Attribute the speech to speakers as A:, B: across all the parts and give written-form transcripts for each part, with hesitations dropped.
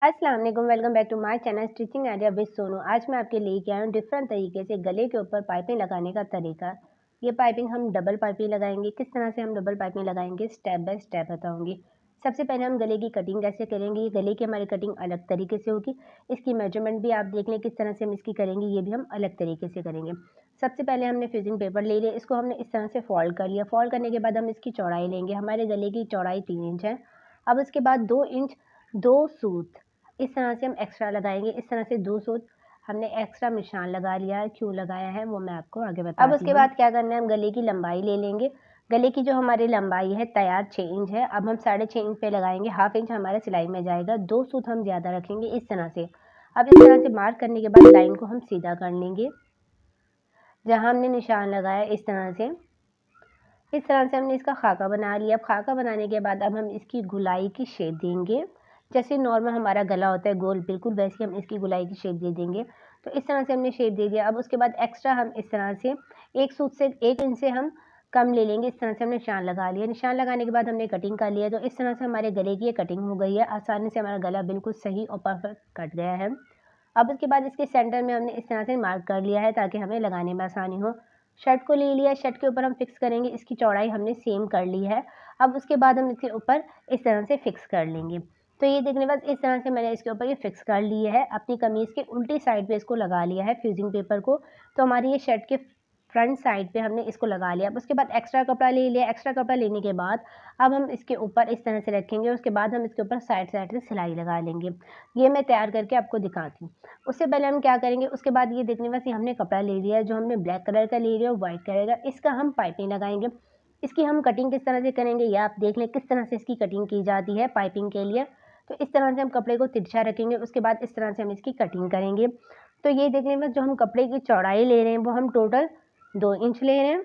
A: अस्सलाम वालेकुम, welcome back to my channel stitching idea with Sonu. आज मैं आपके लेके आया हूँ डिफरेंट तरीके से गले के ऊपर पाइपिंग लगाने का तरीका। ये पाइपिंग हम डबल पाइपिंग लगाएंगे। किस तरह से हम डबल पाइपिंग लगाएंगे स्टेप बाय स्टेप बताऊंगी। सबसे पहले हम गले की कटिंग कैसे करेंगे। ये गले की हमारी कटिंग अलग तरीके से होगी। इसकी मेजरमेंट भी आप देख लें किस तरह से हम इसकी करेंगे, ये भी हम अलग तरीके से करेंगे। सबसे पहले हमने फ्यूजिंग पेपर ले लिया, इसको हमने इस तरह से फोल्ड कर लिया। फोल्ड करने के बाद हम इसकी चौड़ाई लेंगे। हमारे गले की चौड़ाई 3 इंच है। अब उसके बाद 2 इंच 2 सूत इस तरह से हम एक्स्ट्रा लगाएंगे। इस तरह से 2 सूत हमने एक्स्ट्रा निशान लगा लिया है। क्यों लगाया है वो मैं आपको आगे बताती हूँ। अब उसके बाद क्या करना है, हम गले की लंबाई ले लेंगे। गले की जो हमारी लंबाई है तैयार 6 इंच है। अब हम 6.5 इंच पे लगाएंगे। हाफ इंच हमारे सिलाई में जाएगा। 2 सूत हम ज़्यादा रखेंगे इस तरह से। अब इस तरह से मार्क करने के बाद लाइन को हम सीधा कर लेंगे जहाँ हमने निशान लगाया। इस तरह से हमने इसका खाका बना लिया। अब खाका बनाने के बाद अब हम इसकी गुलाई की शेप देंगे। जैसे नॉर्मल हमारा गला होता है गोल, बिल्कुल वैसे हम इसकी गुलाई की शेप दे देंगे। तो इस तरह से हमने शेप दे दिया। अब उसके बाद एक्स्ट्रा हम इस तरह से 1 सूत से 1 इंच से हम कम ले लेंगे। इस तरह से हमने निशान लगा लिया। निशान लगाने के बाद हमने कटिंग कर लिया। तो इस तरह से हमारे गले की ये कटिंग हो गई है। आसानी से हमारा गला बिल्कुल सही और परफेक्ट कट गया है। अब उसके बाद इसके सेंटर में हमने इस तरह से मार्क कर लिया है ताकि हमें लगाने में आसानी हो। शर्ट को ले लिया, शर्ट के ऊपर हम फिक्स करेंगे। इसकी चौड़ाई हमने सेम कर ली है। अब उसके बाद हम इसके ऊपर इस तरह से फिक्स कर लेंगे। तो ये देखने बस इस तरह से मैंने इसके ऊपर ये फिक्स कर ली है। अपनी कमीज़ के उल्टी साइड पे इसको लगा लिया है फ्यूजिंग पेपर को। तो हमारी ये शर्ट के फ्रंट साइड पे हमने इसको लगा लिया। अब उसके बाद एक्स्ट्रा कपड़ा ले लिया। एक्स्ट्रा कपड़ा लेने के बाद अब हम इसके ऊपर इस तरह से रखेंगे। उसके बाद हम इसके ऊपर साइड साइड से सिलाई लगा लेंगे। ये मैं तैयार करके आपको दिखाती हूँ। उससे पहले हम क्या करेंगे, उसके बाद ये देखने बस ये हमने कपड़ा ले लिया है जो हमने ब्लैक कलर का ले लिया और वाइट कलर का। इसका हम पाइपिंग लगाएंगे। इसकी हम कटिंग किस तरह से करेंगे ये आप देख लें किस तरह से इसकी कटिंग की जाती है पाइपिंग के लिए। तो इस तरह से हम कपड़े को तिरछा रखेंगे। उसके बाद इस तरह से हम इसकी कटिंग करेंगे। तो ये देखने में जो हम कपड़े की चौड़ाई ले रहे हैं वो हम टोटल 2 इंच ले रहे हैं।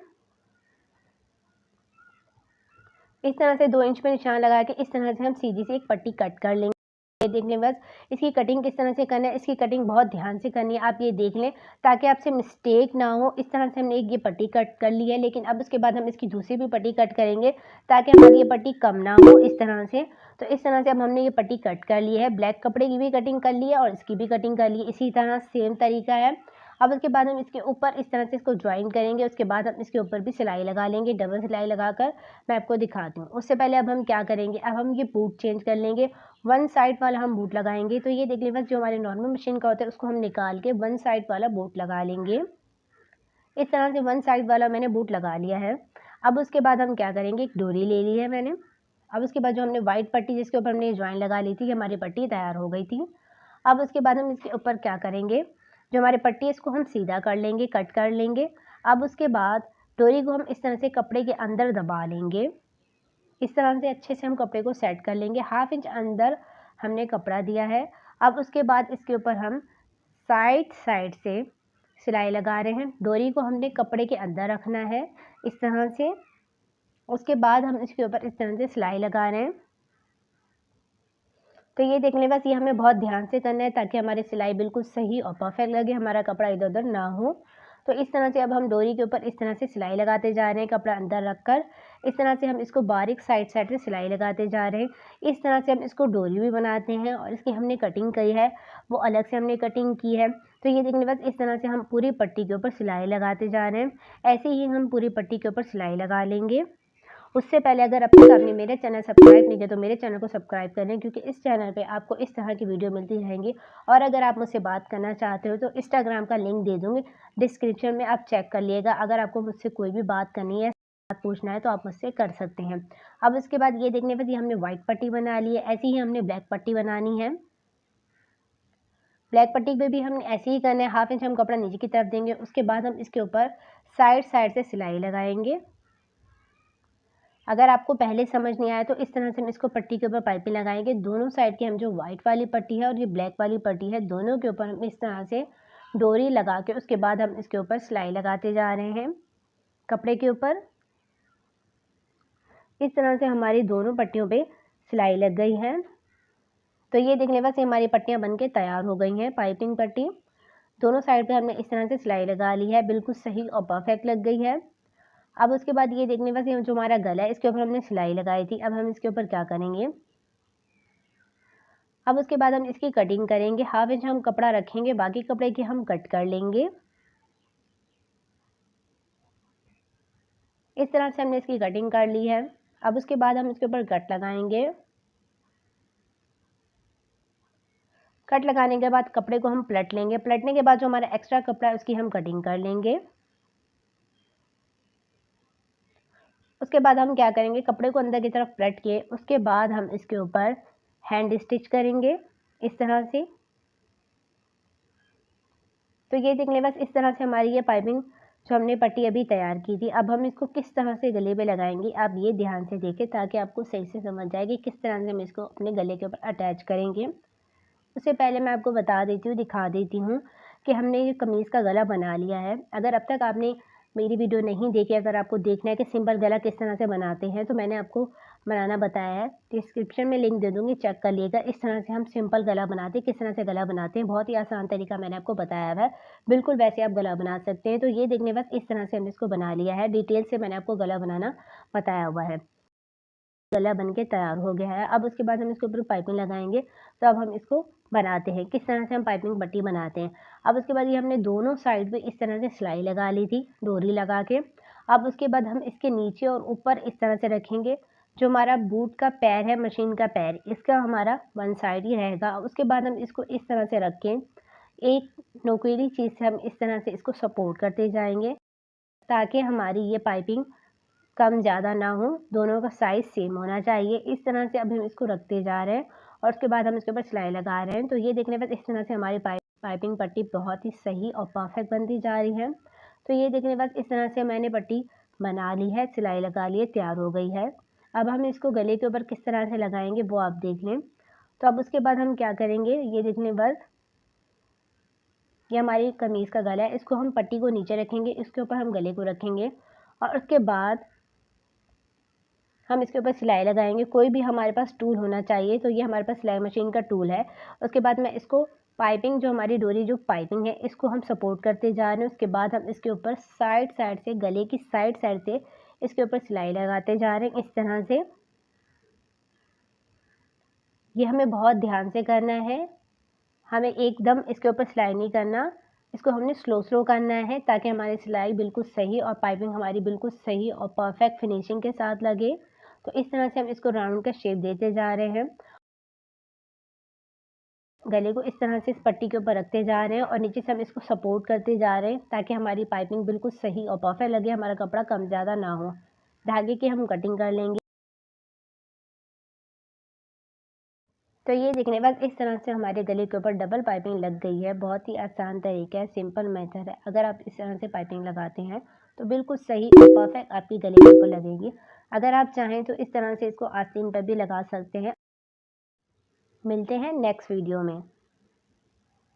A: इस तरह से 2 इंच पे निशान लगा के इस तरह से हम सीधी सी एक पट्टी कट कर लेंगे। ये देख लें बस इसकी कटिंग किस तरह से करना है। इसकी कटिंग बहुत ध्यान से करनी है, आप ये देख लें ताकि आपसे मिस्टेक ना हो। इस तरह से हमने एक ये पट्टी कट कर ली है, लेकिन अब उसके बाद हम इसकी दूसरी भी पट्टी कट करेंगे ताकि हमारी ये पट्टी कम ना हो इस तरह से। तो इस तरह से अब हमने ये पट्टी कट कर ली है। ब्लैक कपड़े की भी कटिंग कर ली है और इसकी भी कटिंग कर ली है। इसी तरह सेम तरीका है। अब उसके बाद हम इसके ऊपर इस तरह से इसको ज्वाइन करेंगे। उसके बाद हम इसके ऊपर भी सिलाई लगा लेंगे, डबल सिलाई लगाकर मैं आपको दिखाती हूँ। उससे पहले अब हम क्या करेंगे, अब हम ये बूट चेंज कर लेंगे। वन साइड वाला हम बूट लगाएंगे। तो ये देख लें बस जो हमारे नॉर्मल मशीन का होता है उसको हम निकाल के वन साइड वाला बूट लगा लेंगे। इस तरह से वन साइड वाला मैंने बूट लगा लिया है। अब उसके बाद हम क्या करेंगे, एक डोरी ले ली है मैंने। अब उसके बाद जो हमने वाइट पट्टी जिसके ऊपर हमने ज्वाइन लगा ली थी, हमारी पट्टी तैयार हो गई थी। अब उसके बाद हम इसके ऊपर क्या करेंगे, जो हमारी पट्टी है इसको हम सीधा कर लेंगे, कट कर लेंगे। अब उसके बाद डोरी को हम इस तरह से कपड़े के अंदर दबा लेंगे। इस तरह से अच्छे से हम कपड़े को सेट कर लेंगे। हाफ इंच अंदर हमने कपड़ा दिया है। अब उसके बाद इसके ऊपर हम साइड साइड से सिलाई लगा रहे हैं। डोरी को हमने कपड़े के अंदर रखना है इस तरह से। उसके बाद हम इसके ऊपर इस तरह से सिलाई लगा रहे हैं। तो ये देख लें बस ये हमें बहुत ध्यान से करना है ताकि हमारी सिलाई बिल्कुल सही और परफेक्ट लगे, हमारा कपड़ा इधर उधर ना हो। तो इस तरह से अब हम डोरी के ऊपर इस तरह से सिलाई लगाते जा रहे हैं, कपड़ा अंदर रखकर। इस तरह से हम इसको बारीक साइड साइड से सिलाई लगाते जा रहे हैं। इस तरह से हम इसको डोरी भी बनाते हैं और इसकी हमने कटिंग की है वो अलग से हमने कटिंग की है। तो ये देखने बस इस तरह से हम पूरी पट्टी के ऊपर सिलाई लगाते जा रहे हैं। ऐसे ही हम पूरी पट्टी के ऊपर सिलाई लगा लेंगे। उससे पहले अगर अब तक आपने मेरे चैनल सब्सक्राइब नहीं किया तो मेरे चैनल को सब्सक्राइब करें, क्योंकि इस चैनल पे आपको इस तरह की वीडियो मिलती रहेंगी। और अगर आप मुझसे बात करना चाहते हो तो इंस्टाग्राम का लिंक दे दूँगी डिस्क्रिप्शन में, आप चेक कर लिएगा। अगर आपको मुझसे कोई भी बात करनी है, बात पूछना है तो आप मुझसे कर सकते हैं। अब उसके बाद ये देखने पर हमने वाइट पट्टी बना ली है, ऐसे ही हमने ब्लैक पट्टी बनानी है। ब्लैक पट्टी पे भी हम ऐसे ही करना है। हाफ इंच हम कपड़ा नीचे की तरफ देंगे। उसके बाद हम इसके ऊपर साइड साइड से सिलाई लगाएंगे। अगर आपको पहले समझ नहीं आया तो इस तरह से हम इसको पट्टी के ऊपर पाइपिंग लगाएंगे। दोनों साइड की हम जो वाइट वाली पट्टी है और ये ब्लैक वाली पट्टी है, दोनों के ऊपर हम इस तरह से डोरी लगा के उसके बाद हम इसके ऊपर सिलाई लगाते जा रहे हैं कपड़े के ऊपर। इस तरह से हमारी दोनों पट्टियों पे सिलाई लग गई है। तो ये देखने बस ये हमारी पट्टियाँ बन के तैयार हो गई हैं। पाइपिंग पट्टी दोनों साइड पे हमने इस तरह से सिलाई लगा ली है, बिल्कुल सही और परफेक्ट लग गई है। अब उसके बाद ये देखने बस ये जो हमारा गला है इसके ऊपर हमने सिलाई लगाई थी। अब हम इसके ऊपर क्या करेंगे, अब उसके बाद हम इसकी कटिंग करेंगे। 1/2 इंच हम कपड़ा रखेंगे, बाकी कपड़े की हम कट कर लेंगे। इस तरह से हमने इसकी कटिंग कर ली है। अब उसके बाद हम इसके ऊपर कट लगाएंगे। कट लगाने के बाद कपड़े को हम पलट लेंगे। पलटने के बाद जो हमारा एक्स्ट्रा कपड़ा है उसकी हम कटिंग कर लेंगे। उसके बाद हम क्या करेंगे, कपड़े को अंदर की तरफ पलट के उसके बाद हम इसके ऊपर हैंड स्टिच करेंगे इस तरह से। तो ये देख लें, बस इस तरह से हमारी ये पाइपिंग जो हमने पट्टी अभी तैयार की थी, अब हम इसको किस तरह से गले पे लगाएंगे आप ये ध्यान से देखें ताकि आपको सही से समझ जाए कि किस तरह से हम इसको अपने गले के ऊपर अटैच करेंगे। उससे पहले मैं आपको बता देती हूँ, दिखा देती हूँ कि हमने ये कमीज़ का गला बना लिया है। अगर अब तक आपने मेरी वीडियो नहीं देखी, अगर आपको देखना है कि सिंपल गला किस तरह से बनाते हैं तो मैंने आपको बनाना बताया है, डिस्क्रिप्शन में लिंक दे दूँगी, चेक कर लीजिएगा। इस तरह से हम सिंपल गला बनाते हैं, किस तरह से गला बनाते हैं, बहुत ही आसान तरीका मैंने आपको बताया है। बिल्कुल वैसे आप गला बना सकते हैं। तो ये देखने बस इस तरह से हमने इसको बना लिया है। डिटेल से मैंने आपको गला बनाना बताया हुआ है। गला बन के तैयार हो गया है। अब उसके बाद हम इसके ऊपर पाइपिंग लगाएंगे। तो अब हम इसको बनाते हैं, किस तरह से हम पाइपिंग पट्टी बनाते हैं। अब उसके बाद ये हमने दोनों साइड पे इस तरह से सिलाई लगा ली थी, डोरी लगा के। अब उसके बाद हम इसके नीचे और ऊपर इस तरह से रखेंगे। जो हमारा बूट का पैर है, मशीन का पैर, इसका हमारा वन साइड ही रहेगा। उसके बाद हम इसको इस तरह से रख के एक नोकीली चीज़ से हम इस तरह से इसको सपोर्ट करते जाएंगे ताकि हमारी ये पाइपिंग कम ज़्यादा ना हो, दोनों का साइज़ सेम होना चाहिए। इस तरह से अब हम इसको रखते जा रहे हैं और उसके बाद हम इसके ऊपर सिलाई लगा रहे हैं। तो ये देखने बस इस तरह से हमारी पाइपिंग पट्टी बहुत ही सही और परफेक्ट बनती जा रही है। तो ये देखने बस इस तरह से मैंने पट्टी बना ली है, सिलाई लगा ली है, तैयार हो गई है। अब हम इसको गले के ऊपर किस तरह से लगाएंगे वो आप देख लें। तो अब उसके बाद हम क्या करेंगे, ये देखने बस ये हमारी कमीज़ का गला है, इसको हम पट्टी को नीचे रखेंगे, इसके ऊपर हम गले को रखेंगे और उसके बाद हम इसके ऊपर सिलाई लगाएंगे। कोई भी हमारे पास टूल होना चाहिए, तो ये हमारे पास सिलाई मशीन का टूल है। उसके बाद मैं इसको पाइपिंग जो हमारी डोरी जो पाइपिंग है इसको हम सपोर्ट करते जा रहे हैं। उसके बाद हम इसके ऊपर साइड साइड से, गले की साइड साइड से इसके ऊपर सिलाई लगाते जा रहे हैं इस तरह से। ये हमें बहुत ध्यान से करना है, हमें एकदम इसके ऊपर सिलाई नहीं करना, इसको हमने स्लो स्लो करना है ताकि हमारी सिलाई बिल्कुल सही और पाइपिंग हमारी बिल्कुल सही और परफेक्ट फिनिशिंग के साथ लगे। तो इस तरह से हम इसको राउंड का शेप देते जा रहे हैं। गले को इस तरह से इस पट्टी के ऊपर रखते जा रहे हैं और नीचे से हम इसको सपोर्ट करते जा रहे हैं ताकि हमारी पाइपिंग बिल्कुल सही और परफेक्ट लगे, हमारा कपड़ा कम ज़्यादा ना हो। धागे की हम कटिंग कर लेंगे। तो ये देखने बस इस तरह से हमारे गले के ऊपर डबल पाइपिंग लग गई है। बहुत ही आसान तरीका है, सिंपल मेथड है। अगर आप इस तरह से पाइपिंग लगाते हैं तो बिल्कुल सही और परफेक्ट आपकी गले के ऊपर लगेगी। अगर आप चाहें तो इस तरह से इसको आस्तीन पर भी लगा सकते हैं। मिलते हैं नेक्स्ट वीडियो में।